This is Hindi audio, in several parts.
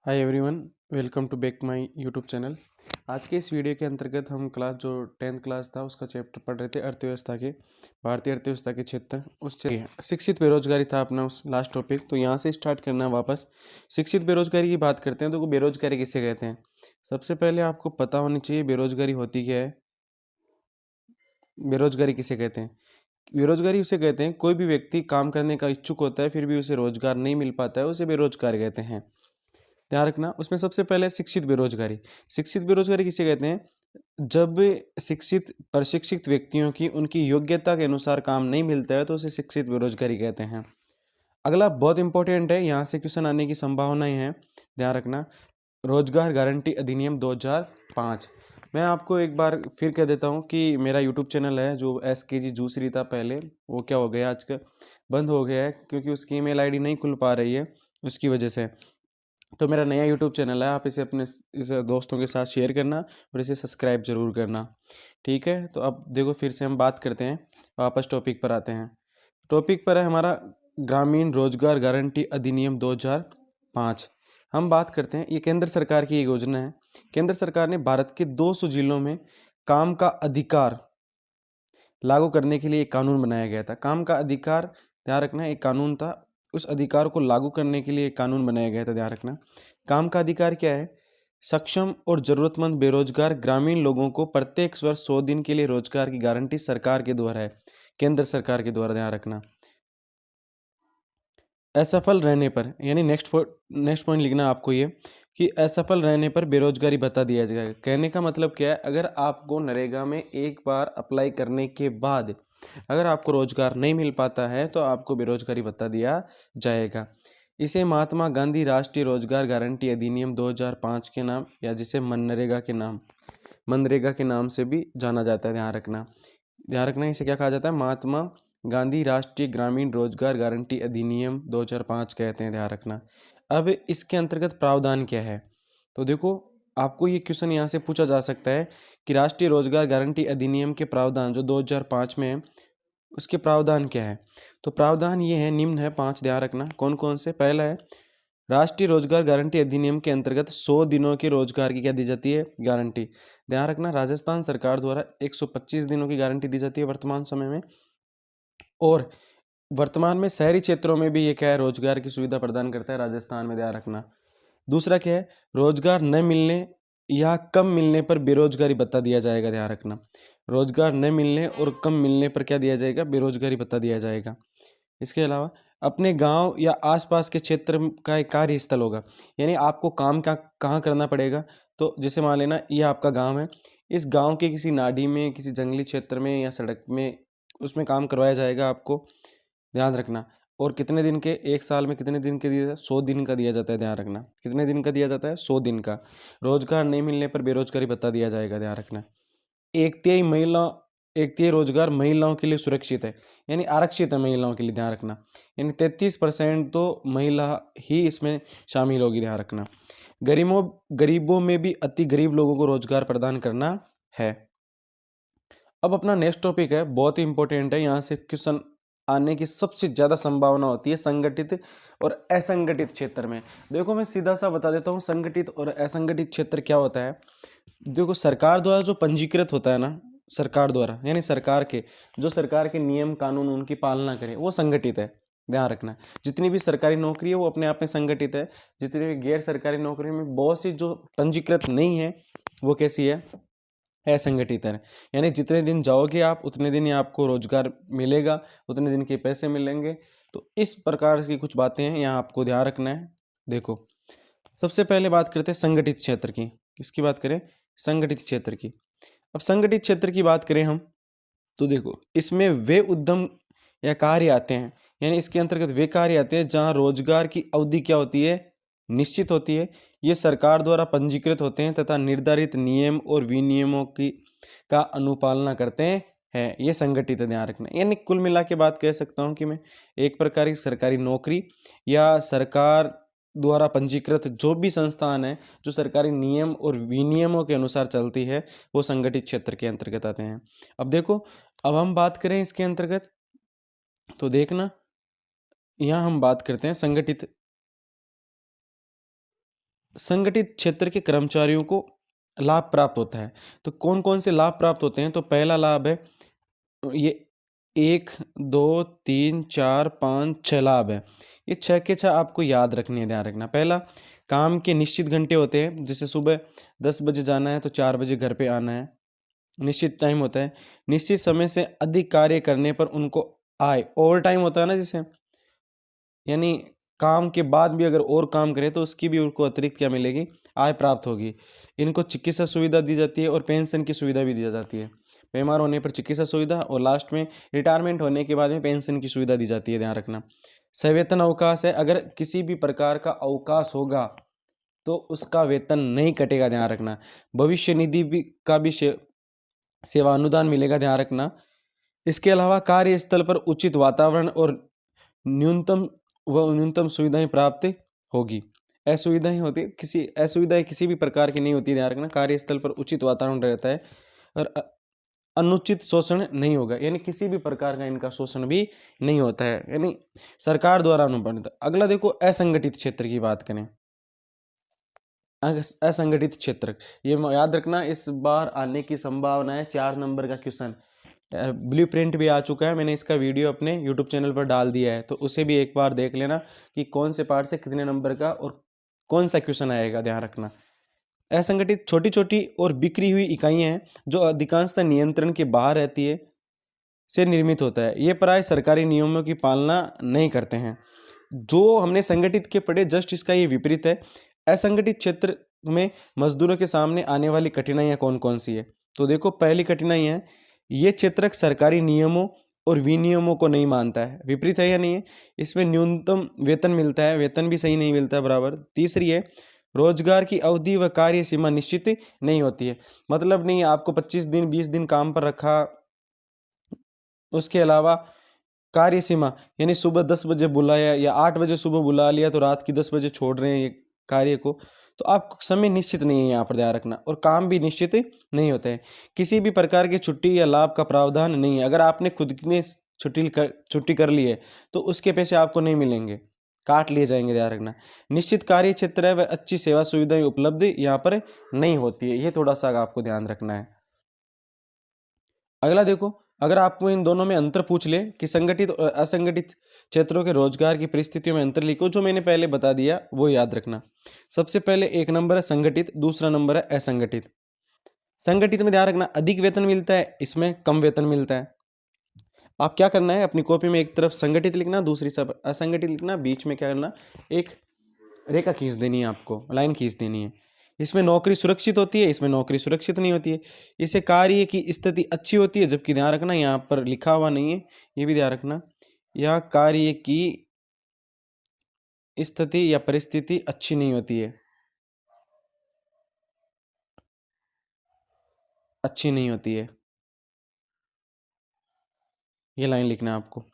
Hi everyone, welcome to back my YouTube channel. आज के इस वीडियो के अंतर्गत हम क्लास जो 10th क्लास था उसका चैप्टर पढ़ रहे थे अर्थव्यवस्था के, भारतीय अर्थव्यवस्था के क्षेत्र शिक्षित बेरोजगारी था अपना उस लास्ट टॉपिक। तो यहाँ से स्टार्ट करना है वापस। शिक्षित बेरोजगारी की बात करते हैं तो बेरोजगारी किसे कहते हैं। सबसे पहले आपको पता होनी चाहिए बेरोजगारी होती क्या है। बेरोजगारी किसे कहते हैं? बेरोजगारी उसे कहते हैं कोई भी व्यक्ति काम करने का इच्छुक होता है फिर भी उसे रोजगार नहीं मिल पाता है, उसे बेरोजगार कहते हैं। ध्यान रखना, उसमें सबसे पहले शिक्षित बेरोजगारी। शिक्षित बेरोजगारी किसे कहते हैं? जब शिक्षित प्रशिक्षित व्यक्तियों की उनकी योग्यता के अनुसार काम नहीं मिलता है तो उसे शिक्षित बेरोजगारी कहते हैं। अगला बहुत इंपॉर्टेंट है, यहाँ से क्वेश्चन आने की संभावनाएं हैं, ध्यान रखना। रोजगार गारंटी अधिनियम 2005। मैं आपको एक बार फिर कह देता हूँ कि मेरा यूट्यूब चैनल है जो SKG जूसरी था पहले, वो क्या हो गया आजकल बंद हो गया है क्योंकि उसकी ईमेल आईडी नहीं खुल पा रही है उसकी वजह से। तो मेरा नया यूट्यूब चैनल है, आप इसे अपने इस दोस्तों के साथ शेयर करना और इसे सब्सक्राइब जरूर करना, ठीक है। तो अब देखो फिर से हम बात करते हैं, वापस टॉपिक पर आते हैं। टॉपिक पर है हमारा ग्रामीण रोजगार गारंटी अधिनियम 2005। हम बात करते हैं, ये केंद्र सरकार की एक योजना है। केंद्र सरकार ने भारत के 200 जिलों में काम का अधिकार लागू करने के लिए एक कानून बनाया गया था। काम का अधिकार, ध्यान रखना, एक कानून था, उस अधिकार को लागू करने के लिए एक कानून बनाया गया था, ध्यान रखना। काम का अधिकार क्या है? सक्षम और जरूरतमंद बेरोजगार ग्रामीण लोगों को प्रत्येक वर्ष 100 दिन के लिए रोजगार की गारंटी सरकार के द्वारा है, केंद्र सरकार के द्वारा, ध्यान रखना। असफल रहने पर, यानी नेक्स्ट पॉइंट लिखना आपको ये कि असफल रहने पर बेरोजगारी भत्ता दिया जाएगा। कहने का मतलब क्या है, अगर आपको नरेगा में एक बार अप्लाई करने के बाद अगर आपको रोजगार नहीं मिल पाता है तो आपको बेरोजगारी भत्ता दिया जाएगा। इसे महात्मा गांधी राष्ट्रीय रोजगार गारंटी अधिनियम 2005 के नाम, या जिसे मनरेगा के नाम से भी जाना जाता है, ध्यान रखना। ध्यान रखना, इसे क्या कहा जाता है? महात्मा गांधी राष्ट्रीय ग्रामीण रोजगार गारंटी अधिनियम 2005 कहते हैं, ध्यान रखना। अब इसके अंतर्गत प्रावधान क्या है? तो देखो, आपको ये क्वेश्चन यहाँ से पूछा जा सकता है कि राष्ट्रीय रोजगार गारंटी अधिनियम के प्रावधान जो 2005 में है उसके प्रावधान क्या है। तो प्रावधान ये है, निम्न है 5, ध्यान रखना। कौन कौन से? पहला है, राष्ट्रीय रोजगार गारंटी अधिनियम के अंतर्गत 100 दिनों के रोजगार की क्या दी जाती है? गारंटी। ध्यान रखना, राजस्थान सरकार द्वारा 125 दिनों की गारंटी दी जाती है वर्तमान समय में। और वर्तमान में शहरी क्षेत्रों में भी ये क्या है, रोजगार की सुविधा प्रदान करता है राजस्थान में, ध्यान रखना। दूसरा क्या है, रोजगार न मिलने या कम मिलने पर बेरोजगारी भत्ता दिया जाएगा, ध्यान रखना। रोजगार न मिलने और कम मिलने पर क्या दिया जाएगा? बेरोजगारी भत्ता दिया जाएगा। इसके अलावा अपने गांव या आसपास के क्षेत्र का एक कार्यस्थल होगा, यानी आपको काम का कहाँ करना पड़ेगा। तो जैसे मान लेना ये आपका गांव है, इस गांव के किसी नाडी में, किसी जंगली क्षेत्र में या सड़क में उसमें काम करवाया जाएगा आपको, ध्यान रखना। और कितने दिन के? एक साल में कितने दिन के दिया जाता है? 100 दिन का दिया जाता है, ध्यान रखना। कितने दिन का दिया जाता है? 100 दिन का। रोजगार नहीं मिलने पर बेरोजगारी भत्ता दिया जाएगा, ध्यान रखना। एक तिहाई महिला एक तिहाई रोजगार महिलाओं के लिए सुरक्षित है, यानी आरक्षित है महिलाओं के लिए, ध्यान रखना। यानी 33% तो महिला ही इसमें शामिल होगी, ध्यान रखना। गरीबों में भी अति गरीब लोगों को रोजगार प्रदान करना है। अब अपना नेक्स्ट टॉपिक है, बहुत ही इंपॉर्टेंट है, यहाँ से क्वेश्चन आने की सबसे ज़्यादा संभावना होती है संगठित और असंगठित क्षेत्र में। देखो मैं सीधा सा बता देता हूँ, संगठित और असंगठित क्षेत्र क्या होता है। देखो, सरकार द्वारा जो पंजीकृत होता है ना, सरकार द्वारा, यानी सरकार के नियम कानून उनकी पालना करे, वो संगठित है, ध्यान रखना। जितनी भी सरकारी नौकरी है वो अपने आप में संगठित है। जितनी भी गैर सरकारी नौकरी में बहुत सी जो पंजीकृत नहीं है वो कैसी है? असंगठित है। यानी जितने दिन जाओगे आप उतने दिन ही आपको रोजगार मिलेगा, उतने दिन के पैसे मिलेंगे। तो इस प्रकार की कुछ बातें हैं, यहाँ आपको ध्यान रखना है। देखो, सबसे पहले बात करते हैं संगठित क्षेत्र की। किसकी बात करें? संगठित क्षेत्र की। अब संगठित क्षेत्र की बात करें हम, तो देखो इसमें वे उद्यम या कार्य आते हैं, यानी इसके अंतर्गत वे कार्य आते हैं जहाँ रोजगार की अवधि क्या होती है? निश्चित होती है। ये सरकार द्वारा पंजीकृत होते हैं तथा निर्धारित नियम और विनियमों की का अनुपालना करते हैं। ये संगठित है, ध्यान रखना। यानी कुल मिला के बात कह सकता हूँ कि मैं, एक प्रकार की सरकारी नौकरी या सरकार द्वारा पंजीकृत जो भी संस्थान है जो सरकारी नियम और विनियमों के अनुसार चलती है, वो संगठित क्षेत्र के अंतर्गत आते हैं। अब देखो, अब हम बात करें इसके अंतर्गत, तो देखना यहाँ हम बात करते हैं संगठित संगठित क्षेत्र के कर्मचारियों को लाभ प्राप्त होता है। तो कौन कौन से लाभ प्राप्त होते हैं? तो पहला लाभ है ये 1, 2, 3, 4, 5, 6 लाभ है। ये 6 के 6 आपको याद रखने हैं, ध्यान रखना। पहला, काम के निश्चित घंटे होते हैं, जैसे सुबह 10 बजे जाना है तो 4 बजे घर पे आना है, निश्चित टाइम होता है। निश्चित समय से अधिक कार्य करने पर उनको आय, ओवर टाइम होता है ना जिसे, यानी काम के बाद भी अगर और काम करें तो उसकी भी उनको अतिरिक्त क्या मिलेगी? आय प्राप्त होगी। इनको चिकित्सा सुविधा दी जाती है और पेंशन की सुविधा भी दी जाती है। बीमार होने पर चिकित्सा सुविधा और लास्ट में रिटायरमेंट होने के बाद में पेंशन की सुविधा दी जाती है, ध्यान रखना। सवेतन अवकाश है, अगर किसी भी प्रकार का अवकाश होगा तो उसका वेतन नहीं कटेगा, ध्यान रखना। भविष्य निधि भी का भी सेवा अनुदान मिलेगा, ध्यान रखना। इसके अलावा कार्यस्थल पर उचित वातावरण और न्यूनतम सुविधाएं प्राप्त होगी। असुविधाएं किसी भी प्रकार की नहीं होती, ध्यान रखना। कार्यस्थल पर उचित वातावरण रहता है और अनुचित शोषण नहीं होगा, यानी किसी भी प्रकार का इनका शोषण भी नहीं होता है, यानी सरकार द्वारा अनुबंधित। अगला देखो, असंगठित क्षेत्र की बात करें। असंगठित क्षेत्र, ये याद रखना, इस बार आने की संभावना है 4 नंबर का क्वेश्चन। ब्लूप्रिंट भी आ चुका है, मैंने इसका वीडियो अपने यूट्यूब चैनल पर डाल दिया है, तो उसे भी एक बार देख लेना कि कौन से पार्ट से कितने नंबर का और कौन सा क्वेश्चन आएगा, ध्यान रखना। असंगठित छोटी छोटी और बिखरी हुई इकाइयां हैं जो अधिकांशतः नियंत्रण के बाहर रहती है से निर्मित होता है। ये प्राय सरकारी नियमों की पालना नहीं करते हैं। जो हमने संगठित के पढ़े, जस्ट इसका ये विपरीत है। असंगठित क्षेत्र में मजदूरों के सामने आने वाली कठिनाइयाँ कौन कौन सी है? तो देखो, पहली कठिनाई है, ये क्षेत्र सरकारी नियमों और विनियमों को नहीं मानता है। विपरीत है या नहीं है? इसमें न्यूनतम वेतन मिलता है, वेतन भी सही नहीं मिलता है बराबर। तीसरी है, रोजगार की अवधि व कार्य सीमा निश्चित नहीं होती है, मतलब नहीं आपको 25 दिन 20 दिन काम पर रखा। उसके अलावा कार्य सीमा, यानी सुबह 10 बजे बुलाया या 8 बजे सुबह बुला लिया तो रात की 10 बजे छोड़ रहे हैं ये कार्य को, तो आप समय निश्चित नहीं है यहाँ पर, ध्यान रखना। और काम भी निश्चित नहीं होते हैं। किसी भी प्रकार की छुट्टी या लाभ का प्रावधान नहीं है। अगर आपने खुद ने छुट्टी कर ली है तो उसके पैसे आपको नहीं मिलेंगे, काट लिए जाएंगे, ध्यान रखना। निश्चित कार्य क्षेत्र है वह अच्छी सेवा सुविधाएं उपलब्ध यहाँ पर नहीं होती है, ये थोड़ा सा आपको ध्यान रखना है। अगला देखो, अगर आपको इन दोनों में अंतर पूछ ले कि संगठित और असंगठित क्षेत्रों के रोजगार की परिस्थितियों में अंतर लिखो, जो मैंने पहले बता दिया वो याद रखना। सबसे पहले 1 नंबर है संगठित, दूसरा नंबर है असंगठित। संगठित में ध्यान रखना अधिक वेतन मिलता है, इसमें कम वेतन मिलता है। आप क्या करना है, अपनी कॉपी में एक तरफ संगठित लिखना, दूसरी तरफ असंगठित लिखना, बीच में क्या करना, एक रेखा खींच देनी है, आपको लाइन खींच देनी है। इसमें नौकरी सुरक्षित होती है, इसमें नौकरी सुरक्षित नहीं होती है। इसे कार्य की स्थिति अच्छी होती है, जबकि ध्यान रखना यहाँ पर लिखा हुआ नहीं है, ये भी ध्यान रखना। यह कार्य की स्थिति या परिस्थिति अच्छी नहीं होती है, अच्छी नहीं होती है, ये लाइन लिखना है आपको,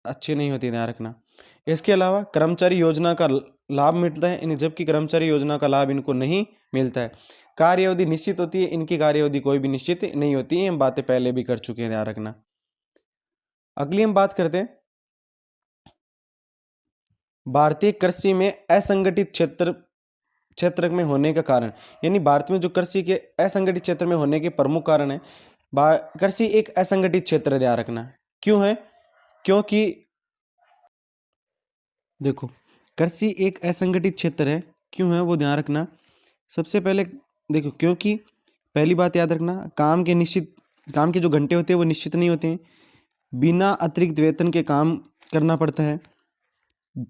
अच्छी नहीं होती, ध्यान रखना। इसके अलावा कर्मचारी योजना का लाभ मिलता है इन्हें, जबकि कर्मचारी योजना का लाभ इनको नहीं मिलता है। कार्य अवधि निश्चित होती है, इनकी कार्य अवधि कोई भी निश्चित नहीं होती है। हम बातें पहले भी कर चुके हैं, ध्यान रखना। अगली हम बात करते हैं भारतीय कृषि में असंगठित क्षेत्र में होने का कारण, यानी भारत में जो कृषि के असंगठित क्षेत्र में होने के प्रमुख कारण है। कृषि एक असंगठित क्षेत्र है, ध्यान रखना। क्यों है? क्योंकि देखो, कृषि एक असंगठित क्षेत्र है, क्यों है वो ध्यान रखना। सबसे पहले देखो, क्योंकि पहली बात याद रखना, काम के जो घंटे होते हैं वो निश्चित नहीं होते हैं, बिना अतिरिक्त वेतन के काम करना पड़ता है।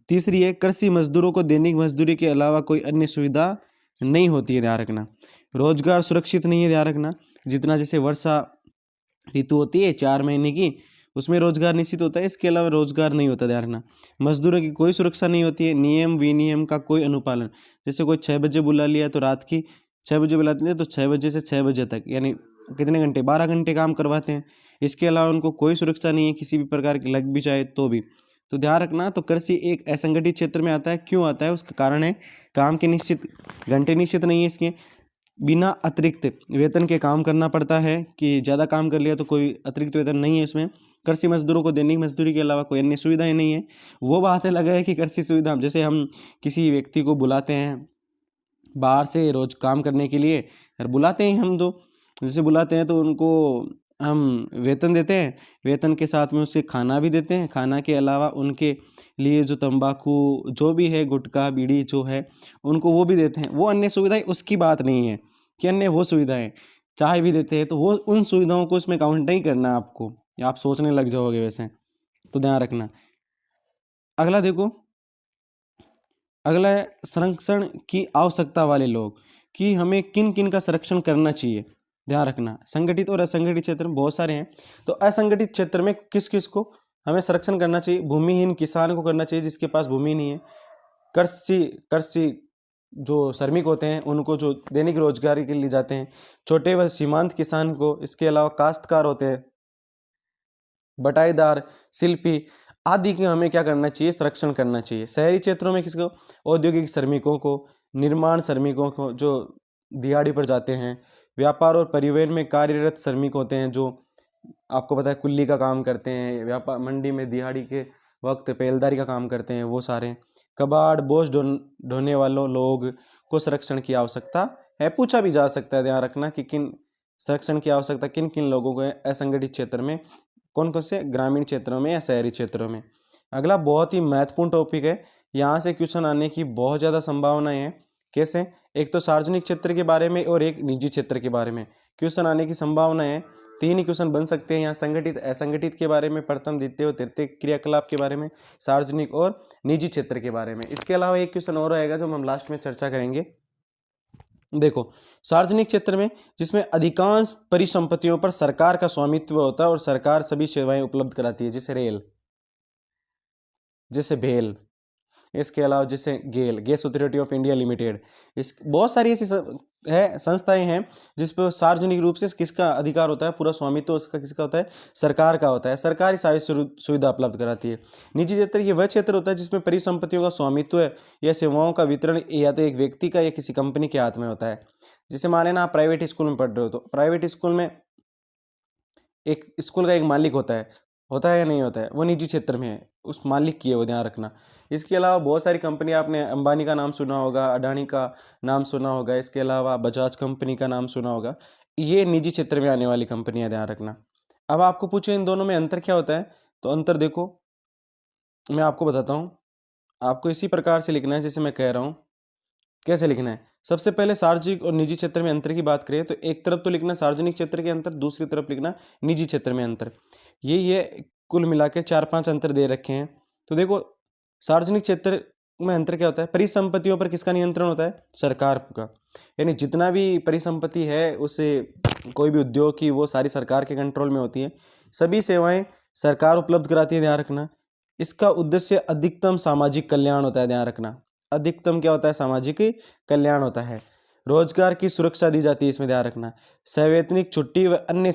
तीसरी है, कृषि मजदूरों को दैनिक मजदूरी के अलावा कोई अन्य सुविधा नहीं होती है, ध्यान रखना। रोजगार सुरक्षित नहीं है, ध्यान रखना। जितना जैसे वर्षा ऋतु होती है 4 महीने की, उसमें रोजगार निश्चित होता है, इसके अलावा रोजगार नहीं होता, ध्यान रखना। मजदूरों की कोई सुरक्षा नहीं होती है, नियम विनियम का कोई अनुपालन, जैसे कोई 6 बजे बुला लिया तो रात की 6 बजे बुलाते हैं तो 6 बजे से 6 बजे तक, यानी कितने घंटे, 12 घंटे काम करवाते हैं। इसके अलावा उनको कोई सुरक्षा नहीं है, किसी भी प्रकार की लग भी जाए तो भी। तो ध्यान रखना, तो कृषि एक असंगठित क्षेत्र में आता है। क्यों आता है? उसका कारण है काम के निश्चित घंटे निश्चित नहीं है, इसके बिना अतिरिक्त वेतन के काम करना पड़ता है, कि ज़्यादा काम कर लिया तो कोई अतिरिक्त वेतन नहीं है इसमें। कृषि मजदूरों को दैनिक मजदूरी के अलावा कोई अन्य सुविधाएं नहीं है। वो बात अलग है कि कृषि सुविधा, जैसे हम किसी व्यक्ति को बुलाते हैं बाहर से रोज काम करने के लिए बुलाते हैं हम, तो जैसे बुलाते हैं तो उनको हम वेतन देते हैं, वेतन के साथ में उससे खाना भी देते हैं, खाना के अलावा उनके लिए जो तंबाकू जो भी है, गुटखा बीड़ी जो है, उनको वो भी देते हैं। वो अन्य सुविधाएं उसकी बात नहीं है कि अन्य वो सुविधाएं चाय भी देते हैं, तो वो उन सुविधाओं को इसमें काउंट नहीं करना है आपको, या आप सोचने लग जाओगे वैसे, तो ध्यान रखना। अगला देखो, अगला है संरक्षण की आवश्यकता वाले लोग, कि हमें किन किन का संरक्षण करना चाहिए। ध्यान रखना, संगठित और असंगठित क्षेत्र में बहुत सारे हैं, तो असंगठित क्षेत्र में किस किस को हमें संरक्षण करना चाहिए। भूमिहीन किसान को करना चाहिए, जिसके पास भूमि नहीं है। कृषि जो श्रमिक होते हैं उनको, जो दैनिक रोजगारी के लिए जाते हैं। छोटे व सीमांत किसान को। इसके अलावा काश्तकार होते हैं, बटाईदार, शिल्पी आदि के हमें क्या करना चाहिए, संरक्षण करना चाहिए। शहरी क्षेत्रों में किसको, औद्योगिक श्रमिकों को, निर्माण श्रमिकों को जो दिहाड़ी पर जाते हैं। व्यापार और परिवहन में कार्यरत श्रमिक होते हैं, जो आपको पता है कुल्ली का काम करते हैं, व्यापार मंडी में दिहाड़ी के वक्त पेलदारी का काम करते हैं, वो सारे। कबाड़ बोझ ढोने वालों लोग को संरक्षण की आवश्यकता है। पूछा भी जा सकता है, ध्यान रखना कि किन संरक्षण की आवश्यकता किन किन लोगों को है असंगठित क्षेत्र में, कौन कौन से ग्रामीण क्षेत्रों में या शहरी क्षेत्रों में। अगला बहुत ही महत्वपूर्ण टॉपिक है, यहाँ से क्वेश्चन आने की बहुत ज़्यादा संभावनाएं हैं। कैसे, एक तो सार्वजनिक क्षेत्र के बारे में और एक निजी क्षेत्र के बारे में क्वेश्चन आने की संभावना है। 3 ही क्वेश्चन बन सकते हैं यहाँ, संगठित असंगठित के बारे में, प्रथम द्वितीय और तृतीय क्रियाकलाप के बारे में, सार्वजनिक और निजी क्षेत्र के बारे में। इसके अलावा एक क्वेश्चन और आएगा जो हम लास्ट में चर्चा करेंगे। देखो, सार्वजनिक क्षेत्र में जिसमें अधिकांश परिसंपत्तियों पर सरकार का स्वामित्व होता है और सरकार सभी सेवाएं उपलब्ध कराती है, जैसे रेल, जैसे भेल, इसके अलावा जैसे GAIL, gas authority of India limited. इस बहुत सारी ऐसी संस्थाएं हैं जिस पर सार्वजनिक रूप से किसका अधिकार होता है, पूरा स्वामित्व उसका किसका होता है, सरकार का होता है। सरकारी सारी सुविधा उपलब्ध कराती है। निजी क्षेत्र ये वह क्षेत्र होता है जिसमें परिसंपत्तियों का स्वामित्व या सेवाओं का वितरण या तो एक व्यक्ति का या किसी कंपनी के हाथ में होता है। जैसे मान लेना आप प्राइवेट स्कूल में पढ़ रहे हो, तो प्राइवेट स्कूल में एक स्कूल का एक मालिक होता है या नहीं होता है, वो निजी क्षेत्र में है, उस मालिक की है वो, ध्यान रखना। इसके अलावा बहुत सारी कंपनी, आपने अंबानी का नाम सुना होगा, अडानी का नाम सुना होगा, इसके अलावा बजाज कंपनी का नाम सुना होगा, ये निजी क्षेत्र में आने वाली कंपनियां, ध्यान रखना। अब आपको पूछे इन दोनों में अंतर क्या होता है, तो अंतर देखो मैं आपको बताता हूँ। आपको इसी प्रकार से लिखना है जैसे मैं कह रहा हूँ। कैसे लिखना है, सबसे पहले सार्वजनिक और निजी क्षेत्र में अंतर की बात करें तो एक तरफ तो लिखना सार्वजनिक क्षेत्र के अंतर, दूसरी तरफ लिखना निजी क्षेत्र में अंतर। ये कुल मिला के 4-5 अंतर दे रखे हैं। तो देखो, सार्वजनिक क्षेत्र में अंतर क्या होता है, परिसंपत्तियों पर किसका नियंत्रण होता है, सरकार का। यानी जितना भी परिसंपत्ति है उससे कोई भी उद्योग की, वो सारी सरकार के कंट्रोल में होती है। सभी सेवाएं सरकार उपलब्ध कराती है, ध्यान रखना। इसका उद्देश्य अधिकतम सामाजिक कल्याण होता है, ध्यान रखना। अधिकतम क्या होता है, सामाजिक कल्याण होता है। रोजगार की सुरक्षा दी जाती है, इसमें ध्यान रखना। सवैतनिक छुट्टी व अन्य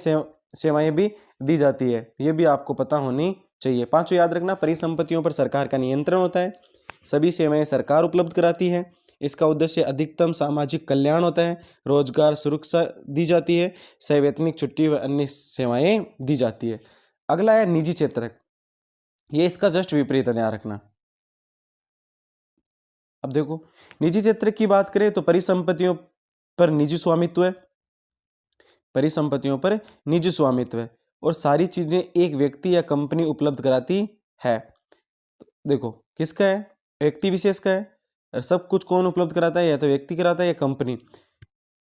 सेवाएं भी दी जाती है, ये भी आपको पता होनी चाहिए। पांचों याद रखना, परिसंपत्तियों पर सरकार का नियंत्रण होता है, सभी सेवाएं सरकार उपलब्ध कराती है, इसका उद्देश्य अधिकतम सामाजिक कल्याण होता है, रोजगार सुरक्षा दी जाती है, सवैतनिक छुट्टी व अन्य सेवाएं दी जाती है। अगला है निजी क्षेत्र, ये इसका जस्ट विपरीत है, ध्यान रखना। अब देखो, निजी क्षेत्र की बात करें तो परिसंपत्तियों पर निजी स्वामित्व है, परिसंपत्तियों पर निजी स्वामित्व है, और सारी चीजें एक व्यक्ति या कंपनी उपलब्ध कराती है। तो देखो किसका है, व्यक्ति विशेष का है, और सब कुछ कौन उपलब्ध कराता है, या तो व्यक्ति कराता है या कंपनी।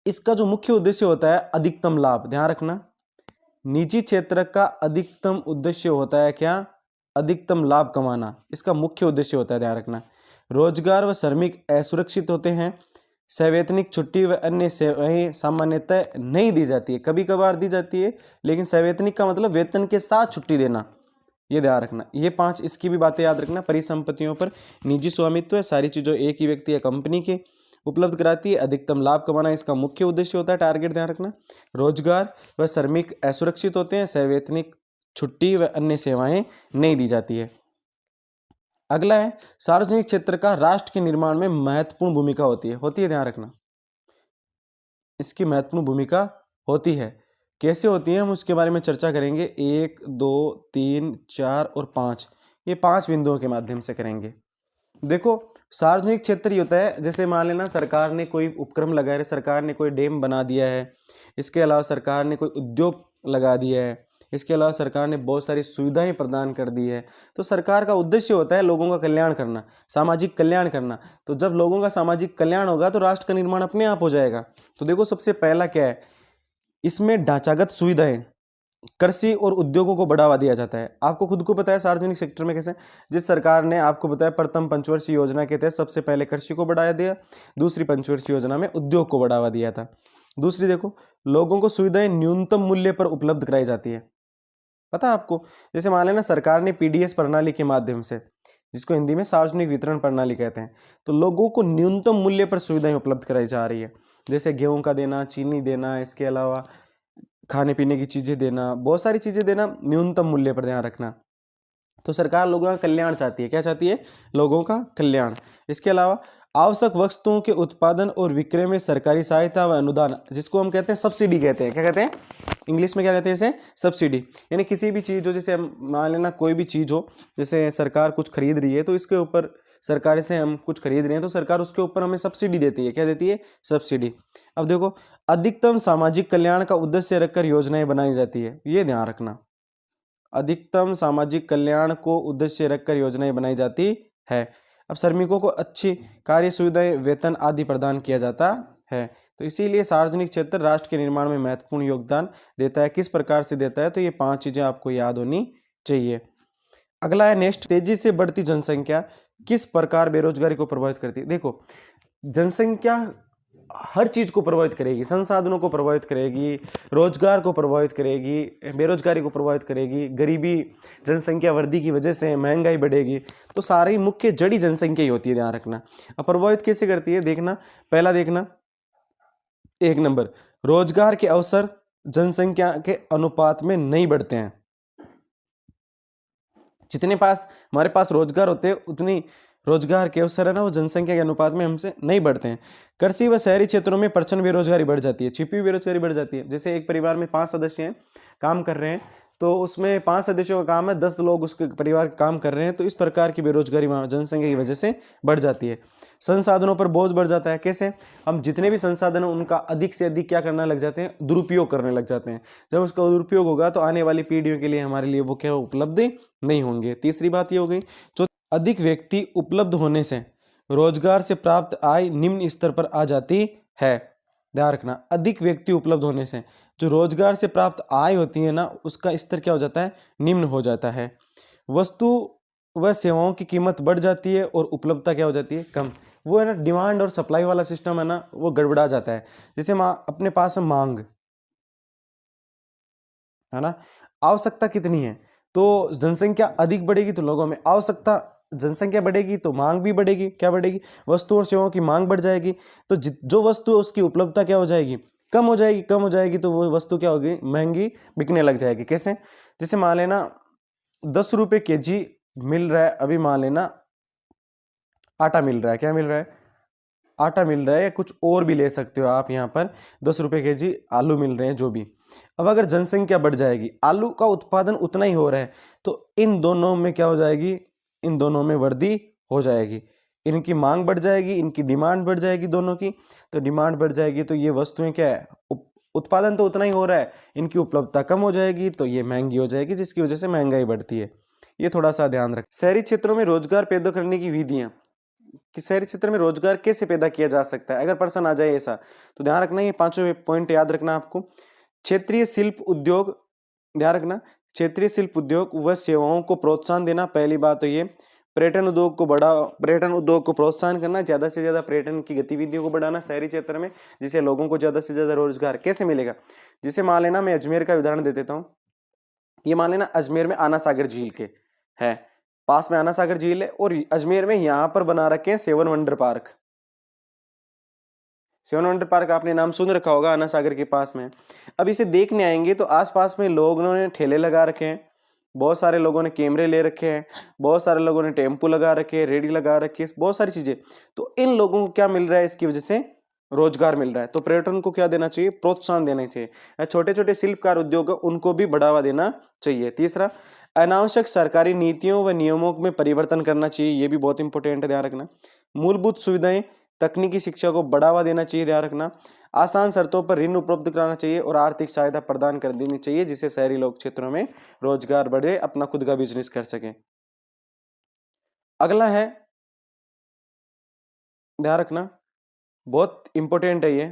इसका जो मुख्य उद्देश्य होता है अधिकतम लाभ, ध्यान रखना। निजी क्षेत्र का अधिकतम उद्देश्य होता है क्या, अधिकतम लाभ कमाना, इसका मुख्य उद्देश्य होता है, ध्यान रखना। रोजगार व श्रमिक असुरक्षित होते हैं, सवैतनिक छुट्टी व अन्य सेवाएं सामान्यतः नहीं दी जाती है, कभी कभार दी जाती है, लेकिन सवैतनिक का मतलब वेतन के साथ छुट्टी देना, ये ध्यान रखना। ये 5 इसकी भी बातें याद रखना। परिसंपत्तियों पर निजी स्वामित्व है, सारी चीज़ों एक ही व्यक्ति या कंपनी के उपलब्ध कराती है, अधिकतम लाभ कमाना इसका मुख्य उद्देश्य होता है, टारगेट ध्यान रखना। रोजगार व श्रमिक असुरक्षित होते हैं, सवैतनिक छुट्टी व अन्य सेवाएं नहीं दी जाती है। अगला है सार्वजनिक क्षेत्र का राष्ट्र के निर्माण में महत्वपूर्ण भूमिका होती है, ध्यान रखना। इसकी महत्वपूर्ण भूमिका होती है, कैसे होती है हम उसके बारे में चर्चा करेंगे। 1, 2, 3, 4 और 5, ये 5 बिंदुओं के माध्यम से करेंगे। देखो, सार्वजनिक क्षेत्र ही होता है, जैसे मान लेना सरकार ने कोई उपक्रम लगाया है, सरकार ने कोई डैम बना दिया है, इसके अलावा सरकार ने कोई उद्योग लगा दिया है, इसके अलावा सरकार ने बहुत सारी सुविधाएं प्रदान कर दी है। तो सरकार का उद्देश्य होता है लोगों का कल्याण करना, सामाजिक कल्याण करना। तो जब लोगों का सामाजिक कल्याण होगा तो राष्ट्र का निर्माण अपने आप हो जाएगा। तो देखो सबसे पहला क्या है, इसमें ढांचागत सुविधाएं, कृषि और उद्योगों को बढ़ावा दिया जाता है। आपको खुद को पता है सार्वजनिक सेक्टर में कैसे, जिस सरकार ने आपको बताया प्रथम पंचवर्षीय योजना के तहत सबसे पहले कृषि को बढ़ावा दिया, दूसरी पंचवर्षीय योजना में उद्योग को बढ़ावा दिया था। दूसरी देखो, लोगों को सुविधाएं न्यूनतम मूल्य पर उपलब्ध कराई जाती है। पता है आपको, जैसे मान लेना सरकार ने पीडीएस प्रणाली के माध्यम से, जिसको हिंदी में सार्वजनिक वितरण प्रणाली कहते हैं, तो लोगों को न्यूनतम मूल्य पर सुविधाएं उपलब्ध कराई जा रही है। जैसे गेहूं का देना, चीनी देना, इसके अलावा खाने पीने की चीजें देना, बहुत सारी चीजें देना, न्यूनतम मूल्य पर ध्यान रखना। तो सरकार लोगों का कल्याण चाहती है। क्या चाहती है? लोगों का कल्याण। इसके अलावा आवश्यक वस्तुओं के उत्पादन और विक्रय में सरकारी सहायता व अनुदान, जिसको हम कहते हैं सब्सिडी कहते हैं। क्या कहते हैं इंग्लिश में? क्या कहते हैं इसे? सब्सिडी। यानी किसी भी चीज़ हो, जैसे मान लेना कोई भी चीज़ हो, जैसे सरकार कुछ खरीद रही है तो इसके ऊपर, सरकार से हम कुछ खरीद रहे हैं तो सरकार उसके ऊपर हमें सब्सिडी देती है। क्या देती है? सब्सिडी। अब देखो, अधिकतम सामाजिक कल्याण का उद्देश्य रखकर योजनाएं बनाई जाती है, ये ध्यान रखना। अधिकतम सामाजिक कल्याण को उद्देश्य रखकर योजनाएं बनाई जाती है। अब श्रमिकों को अच्छी कार्य सुविधाएं, वेतन आदि प्रदान किया जाता है। तो इसीलिए सार्वजनिक क्षेत्र राष्ट्र के निर्माण में महत्वपूर्ण योगदान देता है। किस प्रकार से देता है? तो ये 5 चीजें आपको याद होनी चाहिए। अगला है नेक्स्ट, तेजी से बढ़ती जनसंख्या किस प्रकार बेरोजगारी को प्रभावित करती है। देखो, जनसंख्या हर चीज को प्रभावित करेगी, संसाधनों को प्रभावित करेगी, रोजगार को प्रभावित करेगी, बेरोजगारी को प्रभावित करेगी, गरीबी, जनसंख्या वृद्धि की वजह से महंगाई बढ़ेगी। तो सारी मुख्य जड़ी जनसंख्या ही होती है, ध्यान रखना। अब प्रभावित कैसे करती है देखना, पहला देखना 1 नंबर, रोजगार के अवसर जनसंख्या के अनुपात में नहीं बढ़ते हैं। जितने पास हमारे पास रोजगार होते हैं उतनी रोजगार के अवसर है ना, वो जनसंख्या के अनुपात में हमसे नहीं बढ़ते हैं। कृषि व शहरी क्षेत्रों में प्रचंड बेरोजगारी बढ़ जाती है, छिपी हुई बेरोजगारी बढ़ जाती है। जैसे एक परिवार में 5 सदस्य हैं, काम कर रहे हैं, तो उसमें 5 सदस्यों का काम है, 10 लोग उसके परिवार का काम कर रहे हैं, तो इस प्रकार की बेरोजगारी वहाँ जनसंख्या की वजह से बढ़ जाती है। संसाधनों पर बोझ बढ़ जाता है। कैसे? हम जितने भी संसाधन हैं उनका अधिक से अधिक क्या करना लग जाते हैं? दुरुपयोग करने लग जाते हैं। जब उसका दुरुपयोग होगा तो आने वाली पीढ़ियों के लिए हमारे लिए वो क्या उपलब्ध नहीं होंगे। तीसरी बात ये हो गई, जो अधिक व्यक्ति उपलब्ध होने से रोजगार से प्राप्त आय निम्न स्तर पर आ जाती है। ध्यान रखना, अधिक व्यक्ति उपलब्ध होने से जो रोजगार से प्राप्त आय होती है ना, उसका स्तर क्या हो जाता है? निम्न हो जाता है। वस्तु व सेवाओं की कीमत बढ़ जाती है और उपलब्धता क्या हो जाती है? कम। वो है ना, डिमांड और सप्लाई वाला सिस्टम है ना, वो गड़बड़ा जाता है। जैसे अपने पास है मांग, है ना, आवश्यकता कितनी है, तो जनसंख्या अधिक बढ़ेगी तो लोगों में आवश्यकता, जनसंख्या बढ़ेगी तो मांग भी बढ़ेगी। क्या बढ़ेगी? वस्तु और सेवाओं की मांग बढ़ जाएगी, तो जो वस्तु है उसकी उपलब्धता क्या हो जाएगी? कम हो जाएगी। कम हो जाएगी तो वो वस्तु क्या होगी? महंगी बिकने लग जाएगी। कैसे? जैसे मान लेना 10 रुपये kg मिल रहा है, अभी मान लेना आटा मिल रहा है। क्या मिल रहा है? आटा मिल रहा है, या कुछ और भी ले सकते हो आप। यहाँ पर 10 रुपये kg आलू मिल रहे हैं, जो भी। अब अगर जनसंख्या बढ़ जाएगी, आलू का उत्पादन उतना ही हो रहा है, तो इन दोनों में क्या हो जाएगी? इन दोनों में वृद्धि हो जाएगी। इनकी मांग बढ़ जाएगी, इनकी डिमांड बढ़ जाएगी दोनों की। तो डिमांड बढ़ जाएगी तो ये वस्तुएं क्या है? उत्पादन तो उतना ही हो रहा है, इनकी उपलब्धता कम हो जाएगी, तो ये महंगी हो जाएगी, जिसकी वजह से महंगाई बढ़ती है। ये थोड़ा सा ध्यान रखें। शहरी क्षेत्रों में रोजगार पैदा करने की विधियां, कि शहरी क्षेत्र में रोजगार कैसे पैदा किया जा सकता है अगर पर्सन आ जाए ऐसा, तो ध्यान रखना, ये 5 पॉइंट याद रखना आपको। क्षेत्रीय शिल्प उद्योग, ध्यान रखना, क्षेत्रीय शिल्प उद्योग व सेवाओं को प्रोत्साहन देना। पहली बात तो ये, पर्यटन उद्योग को प्रोत्साहन करना, ज्यादा से ज्यादा पर्यटन की गतिविधियों को बढ़ाना शहरी क्षेत्र में, जिससे लोगों को ज्यादा से ज्यादा रोजगार कैसे मिलेगा। जिसे मान लेना, मैं अजमेर का उदाहरण दे देता हूँ। ये मान लेना अजमेर में आना सागर झील के है, पास में आना सागर झील है, और अजमेर में यहाँ पर बना रखे हैं 7 वंडर पार्क। 7 वंडर पार्क आपने नाम सुन रखा होगा, आना सागर के पास में। अब इसे देखने आएंगे तो आसपास में लोगों ने ठेले लगा रखे हैं, बहुत सारे लोगों ने कैमरे ले रखे हैं, बहुत सारे लोगों ने टेम्पू लगा रखे हैं, रेडी लगा रखी है, बहुत सारी चीजें। तो इन लोगों को क्या मिल रहा है? इसकी वजह से रोजगार मिल रहा है। तो पर्यटन को क्या देना चाहिए? प्रोत्साहन देना चाहिए। छोटे छोटे शिल्पकार उद्योग उनको भी बढ़ावा देना चाहिए। तीसरा, अनावश्यक सरकारी नीतियों व नियमों में परिवर्तन करना चाहिए। ये भी बहुत इंपॉर्टेंट है, ध्यान रखना। मूलभूत सुविधाएं, तकनीकी शिक्षा को बढ़ावा देना चाहिए, ध्यान रखना। आसान शर्तों पर ऋण उपलब्ध कराना चाहिए और आर्थिक सहायता प्रदान कर देनी चाहिए, जिससे शहरी लोग क्षेत्रों में रोजगार बढ़े, अपना खुद का बिजनेस कर सकें। अगला है, ध्यान रखना, बहुत इंपॉर्टेंट है ये,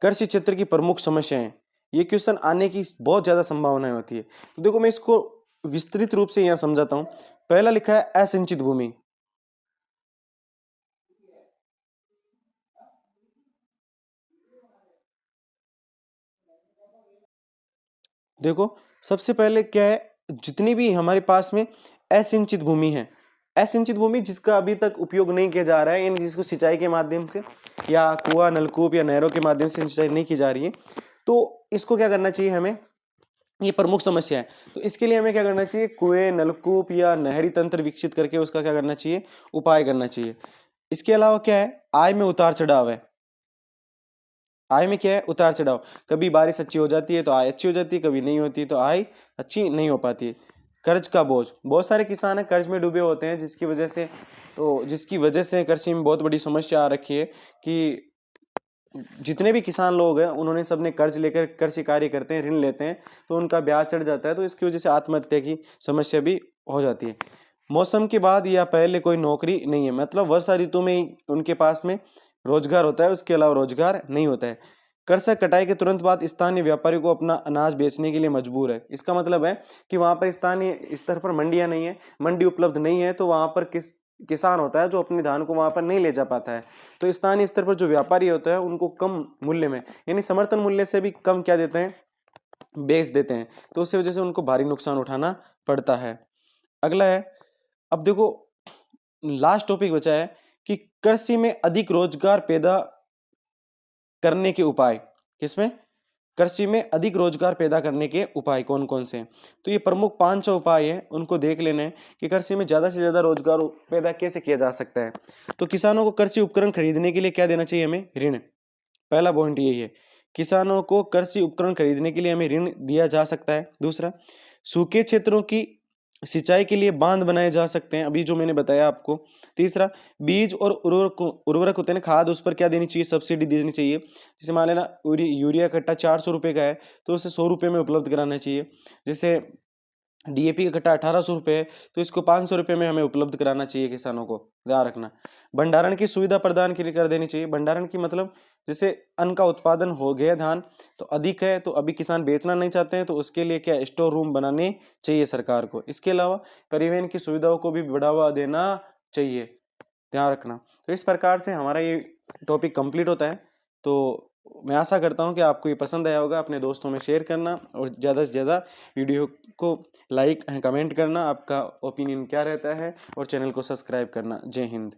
कृषि क्षेत्र की प्रमुख समस्याएं। ये क्वेश्चन आने की बहुत ज्यादा संभावनाएं होती है, तो देखो मैं इसको विस्तृत रूप से यहां समझाता हूं। पहला लिखा है असिंचित भूमि। देखो सबसे पहले क्या है, जितनी भी हमारे पास में असिंचित भूमि है, असिंचित भूमि जिसका अभी तक उपयोग नहीं किया जा रहा है, यानी जिसको सिंचाई के माध्यम से या कुआं, नलकूप या नहरों के माध्यम से सिंचाई नहीं की जा रही है, तो इसको क्या करना चाहिए हमें, ये प्रमुख समस्या है। तो इसके लिए हमें क्या करना चाहिए, कुएं, नलकूप या नहरी तंत्र विकसित करके उसका क्या करना चाहिए, उपाय करना चाहिए। इसके अलावा क्या है, आय में उतार चढ़ाव है। आय में क्या है, उतार चढ़ाव, कभी बारिश अच्छी हो जाती है तो आय अच्छी हो जाती है, कभी नहीं होती तो आय अच्छी नहीं हो पाती है। कर्ज का बोझ, बहुत सारे किसान है कर्ज में डूबे होते हैं, जिसकी वजह से कृषि में बहुत बड़ी समस्या आ रखी है कि जितने भी किसान लोग हैं उन्होंने सबने कर्ज लेकर कृषि कार्य करते हैं, ऋण लेते हैं, तो उनका ब्याज चढ़ जाता है, तो इसकी वजह से आत्महत्या की समस्या भी हो जाती है। मौसम के बाद या पहले कोई नौकरी नहीं है, मतलब वर्षा ऋतु में ही उनके पास में रोजगार होता है, उसके अलावा रोजगार नहीं होता है। कृषक कटाई के तुरंत बाद स्थानीय व्यापारी को अपना अनाज बेचने के लिए मजबूर है। इसका मतलब है कि वहां पर स्थानीय स्तर पर मंडियां नहीं है, मंडी उपलब्ध नहीं है, तो वहां पर किसान होता है जो अपने धान को वहां पर नहीं ले जा पाता है, तो स्थानीय स्तर पर जो व्यापारी होता है उनको कम मूल्य में, यानी समर्थन मूल्य से भी कम क्या देते हैं, बेच देते हैं, तो उसकी वजह से उनको भारी नुकसान उठाना पड़ता है। अगला है, अब देखो लास्ट टॉपिक बचा है कि कृषि में अधिक रोजगार पैदा करने के उपाय। किसमें, कृषि में अधिक रोजगार पैदा करने के उपाय कौन कौन से हैं, तो ये प्रमुख 5 उपाय हैं, उनको देख लेना है कि कृषि में ज्यादा से ज्यादा रोजगार पैदा कैसे किया जा सकता है। तो किसानों को कृषि उपकरण खरीदने के लिए क्या देना चाहिए, हमें ऋण। पहला पॉइंट यही है, किसानों को कृषि उपकरण खरीदने के लिए हमें ऋण दिया जा सकता है। दूसरा, सूखे क्षेत्रों की सिंचाई के लिए बांध बनाए जा सकते हैं, अभी जो मैंने बताया आपको। तीसरा, बीज और उर्वरक होते हैं खाद, उस पर क्या देनी चाहिए, सब्सिडी देनी चाहिए। जैसे मान लेना यूरिया कट्टा 400 रुपये का है, तो उसे 100 रुपये में उपलब्ध कराना चाहिए। जैसे डीएपी का कट्टा 1800 रुपये है, तो इसको 500 रुपये में हमें उपलब्ध कराना चाहिए किसानों को, ध्यान रखना। भंडारण की सुविधा प्रदान कर देनी चाहिए। भंडारण की मतलब जैसे अन्न का उत्पादन हो गया, धान तो अधिक है, तो अभी किसान बेचना नहीं चाहते हैं, तो उसके लिए क्या स्टोर रूम बनाने चाहिए सरकार को। इसके अलावा परिवहन की सुविधाओं को भी बढ़ावा देना चाहिए, ध्यान रखना। तो इस प्रकार से हमारा ये टॉपिक कंप्लीट होता है। तो मैं आशा करता हूँ कि आपको ये पसंद आया होगा। अपने दोस्तों में शेयर करना और ज़्यादा से ज़्यादा वीडियो को लाइक कमेंट करना, आपका ओपिनियन क्या रहता है, और चैनल को सब्सक्राइब करना। जय हिंद।